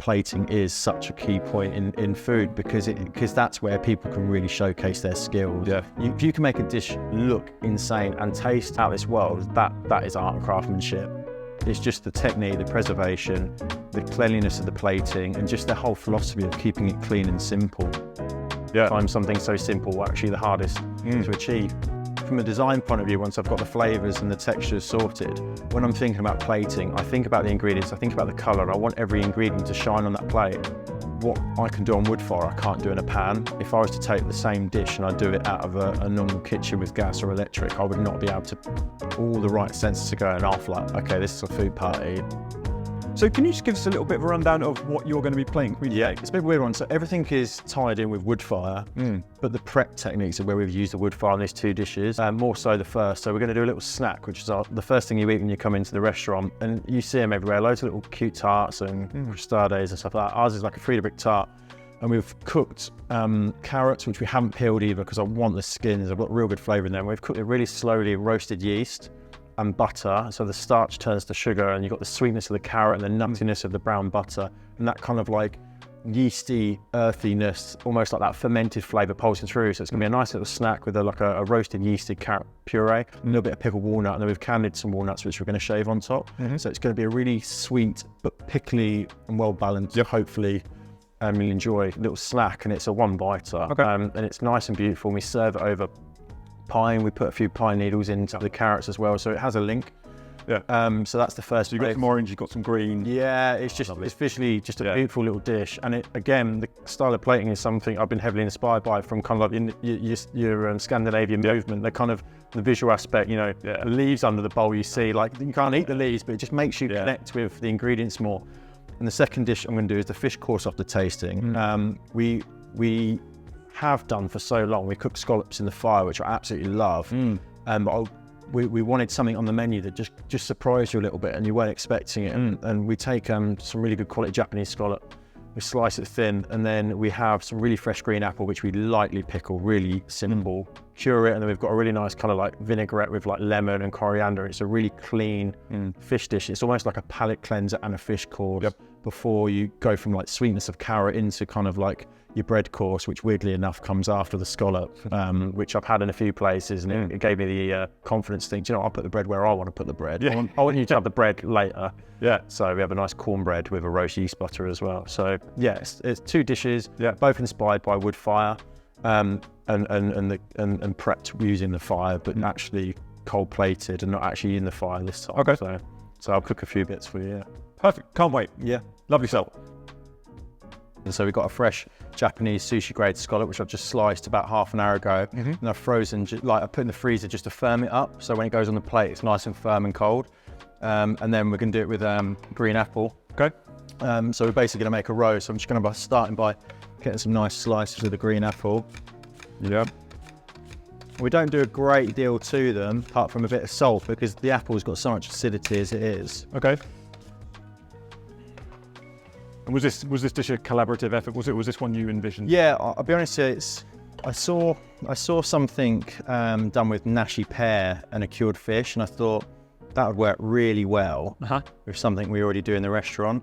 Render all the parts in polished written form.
plating is such a key point in food because that's where people can really showcase their skills. Yeah. If you can make a dish look insane and taste out of this world, that is art and craftsmanship. It's just the technique, the preservation, the cleanliness of the plating, and just the whole philosophy of keeping it clean and simple. Yeah. Find something so simple actually the hardest to achieve. From a design point of view, once I've got the flavours and the textures sorted, when I'm thinking about plating, I think about the ingredients, I think about the colour. I want every ingredient to shine on that plate. What I can do on wood fire, I can't do in a pan. If I was to take the same dish and I do it out of a normal kitchen with gas or electric, I would not be able to all the right senses to go and off like, okay, this is a food party. So can you just give us a little bit of a rundown of what you're going to be playing? Yeah, it's a bit of a weird one. So everything is tied in with wood fire, but the prep techniques are where we've used the wood fire on these two dishes, more so the first. So we're going to do a little snack, which is the first thing you eat when you come into the restaurant, and you see them everywhere, loads of little cute tarts and crostades and stuff like that. Ours is like a Frida brick tart, and we've cooked carrots, which we haven't peeled either because I want the skins. I've got real good flavour in them. We've cooked it really slowly, roasted yeast and butter, so the starch turns to sugar, and you've got the sweetness of the carrot and the nuttiness of the brown butter, and that kind of like yeasty earthiness, almost like that fermented flavour pulsing through. So it's going to be a nice little snack with a roasted yeasted carrot puree, a little bit of pickled walnut, and then we've candied some walnuts which we're going to shave on top. So it's going to be a really sweet but pickly and well balanced, hopefully you'll enjoy little snack, and it's a one biter. And it's nice and beautiful, and we serve it over pine. We put a few pine needles into the carrots as well, so it has a link. So that's the first. So you've got some orange, you've got some green. Yeah, it's visually just a beautiful little dish. And again, the style of plating is something I've been heavily inspired by from kind of like your Scandinavian movement. The kind of the visual aspect, the leaves under the bowl you see, like you can't eat the leaves, but it just makes you connect with the ingredients more. And the second dish I'm going to do is the fish course after tasting. We have done for so long. We cook scallops in the fire, which I absolutely love. But we wanted something on the menu that just surprised you a little bit and you weren't expecting it. And we take some really good quality Japanese scallop, we slice it thin, and then we have some really fresh green apple, which we lightly pickle, really simple, cure it, and then we've got a really nice kind of like vinaigrette with like lemon and coriander. It's a really clean fish dish. It's almost like a palate cleanser and a fish course before you go from like sweetness of carrot into kind of like your bread course, which weirdly enough comes after the scallop, which I've had in a few places, and it gave me the confidence to think, I'll put the bread where I want to put the bread. I want you to have the bread later. So we have a nice cornbread with a roast yeast butter as well. So it's two dishes, both inspired by wood fire, and prepped using the fire, but actually cold plated and not actually in the fire this time. So I'll cook a few bits for you. Perfect, can't wait. Lovely stuff. And so we've got a fresh Japanese sushi grade scallop, which I've just sliced about half an hour ago, and I've frozen, I put in the freezer just to firm it up, so when it goes on the plate it's nice and firm and cold. And then we're going to do it with green apple. So we're basically going to make a roe, so I'm just going to starting by getting some nice slices of the green apple. We don't do a great deal to them, apart from a bit of salt, because the apple's got so much acidity as it is. And was this dish a collaborative effort? Was this one you envisioned? Yeah, I'll be honest with you, I saw something done with nashi pear and a cured fish, and I thought that would work really well with something we already do in the restaurant.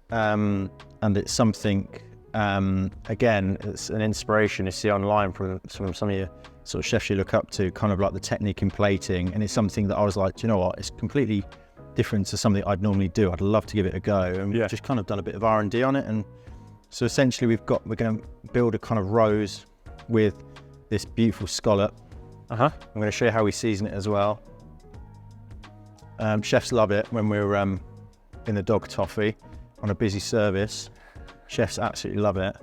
And it's something, again, it's an inspiration you see online from some of your sort of chefs you look up to, kind of like the technique in plating, and it's something that I was like, do you know what, it's completely different to something I'd normally do. I'd love to give it a go, and we've just kind of done a bit of R&D on it. And so essentially we're going to build a kind of rose with this beautiful scallop. I'm going to show you how we season it as well. Chefs love it when we're in the dog toffee on a busy service. Chefs absolutely love it.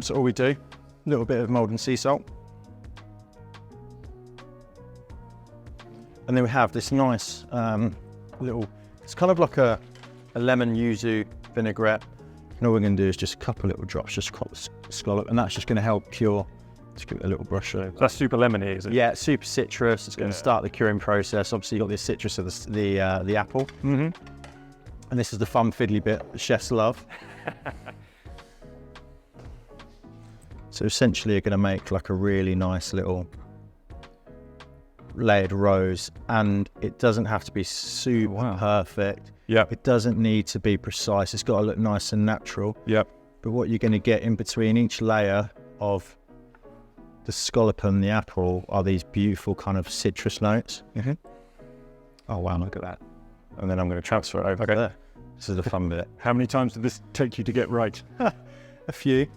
So all we do, a little bit of Maldon sea salt, and then we have this nice little, it's kind of like a lemon yuzu vinaigrette, and all we're going to do is just a couple of little drops, just crop the scallop, and that's just going to help cure. Just give it a little brush over. That's super lemony, is it? Yeah, it's super citrus. It's going to start the curing process. Obviously, you've got the citrus of the apple. And this is the fun fiddly bit the chefs love. So essentially, you're going to make like a really nice little layered rows, and it doesn't have to be super perfect. Yeah. It doesn't need to be precise. It's got to look nice and natural. Yep. But what you're going to get in between each layer of the scallop and the apple are these beautiful kind of citrus notes. Mm-hmm. Oh wow, look at that. And then I'm going to transfer it over there. This is the fun bit. How many times did this take you to get right? A few.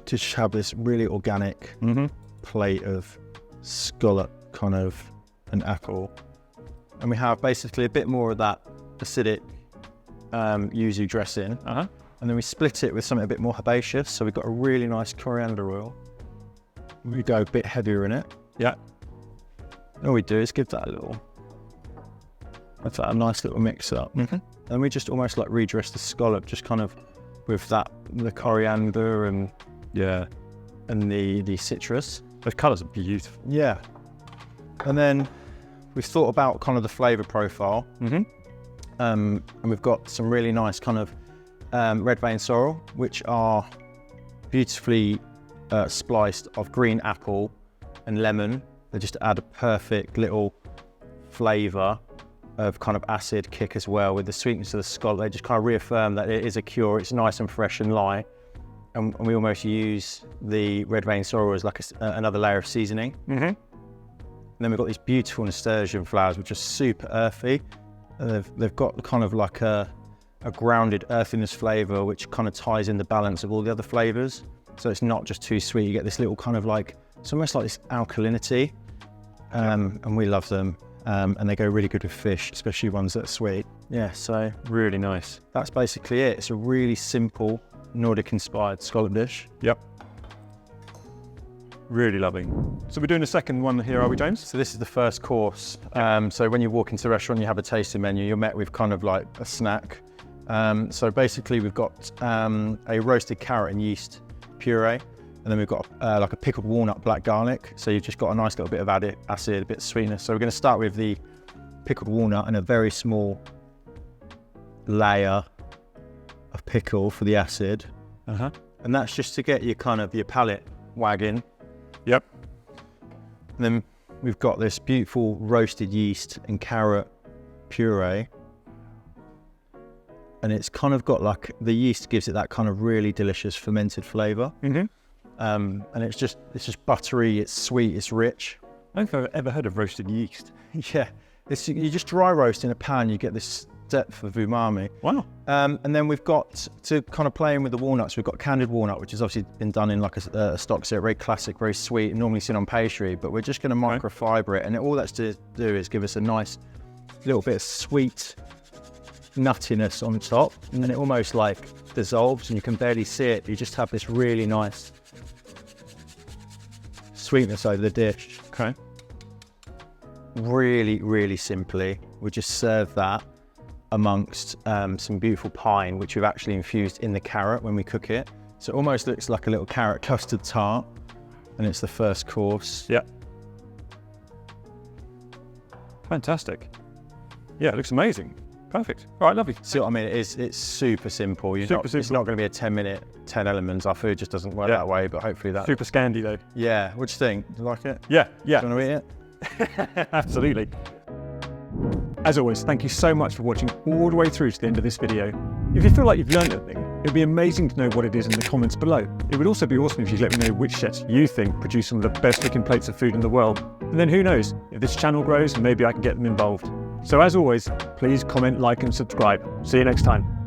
Just have this really organic plate of scallop kind of an apple. And we have basically a bit more of that acidic yuzu dressing. And then we split it with something a bit more herbaceous. So we've got a really nice coriander oil. We go a bit heavier in it. Yeah. And all we do is give that a nice little mix up. And we just almost like redress the scallop, just kind of with the coriander and the citrus. Those colours are beautiful. Yeah. And then we've thought about kind of the flavour profile. And we've got some really nice kind of red vein sorrel, which are beautifully spliced of green apple and lemon. They just add a perfect little flavour of kind of acid kick as well with the sweetness of the scallop. They just kind of reaffirm that it is a cure, it's nice and fresh and light. And we almost use the red vein sorrel as like another layer of seasoning. And then we've got these beautiful nasturtium flowers, which are super earthy. They've got kind of like a grounded earthiness flavour, which kind of ties in the balance of all the other flavours. So it's not just too sweet. You get this little kind of like, it's almost like this alkalinity. And we love them. And they go really good with fish, especially ones that are sweet. Yeah, so Really nice. that's basically it. It's a really simple Nordic inspired scallop dish. Yep. Really lovely. So we're doing a second one here, are we, James? So this is the first course. So when you walk into a restaurant, you have a tasting menu, you're met with kind of like a snack. So basically we've got a roasted carrot and yeast puree, and then we've got like a pickled walnut black garlic. So you've just got a nice little bit of added acid, a bit of sweetness. So we're going to start with the pickled walnut and a very small layer of pickle for the acid. And that's just to get your palate wagging. Yep. And then we've got this beautiful roasted yeast and carrot puree. And it's kind of got like, the yeast gives it that kind of really delicious fermented flavour. And it's just buttery, it's sweet, it's rich. I don't think I've ever heard of roasted yeast. Yeah, you just dry roast in a pan, you get this depth of umami. Wow. And then we've got, to kind of play in with the walnuts, we've got candied walnut, which has obviously been done in like a stock syrup, very classic, very sweet, normally seen on pastry, but we're just going to microfiber it. And all that's to do is give us a nice little bit of sweet nuttiness on top. And then it almost like dissolves and you can barely see it. You just have this really nice sweetness over the dish. Okay. Really, really simply, we just serve that amongst some beautiful pine, which we've actually infused in the carrot when we cook it. So it almost looks like a little carrot custard tart, and it's the first course. Yeah. Fantastic. Yeah, it looks amazing. Perfect. All right, lovely. See what I mean? It's super simple. It's simple. not going to be a 10-minute, 10 elements. Our food just doesn't work that way, but hopefully that. Super Scandi though. Yeah. What do you think? Do you like it? Yeah. Do you want to eat it? Absolutely. As always, thank you so much for watching all the way through to the end of this video. If you feel like you've learned anything, it would be amazing to know what it is in the comments below. It would also be awesome if you let me know which chefs you think produce some of the best looking plates of food in the world. And then who knows, if this channel grows, maybe I can get them involved. So as always, please comment, like and subscribe. See you next time.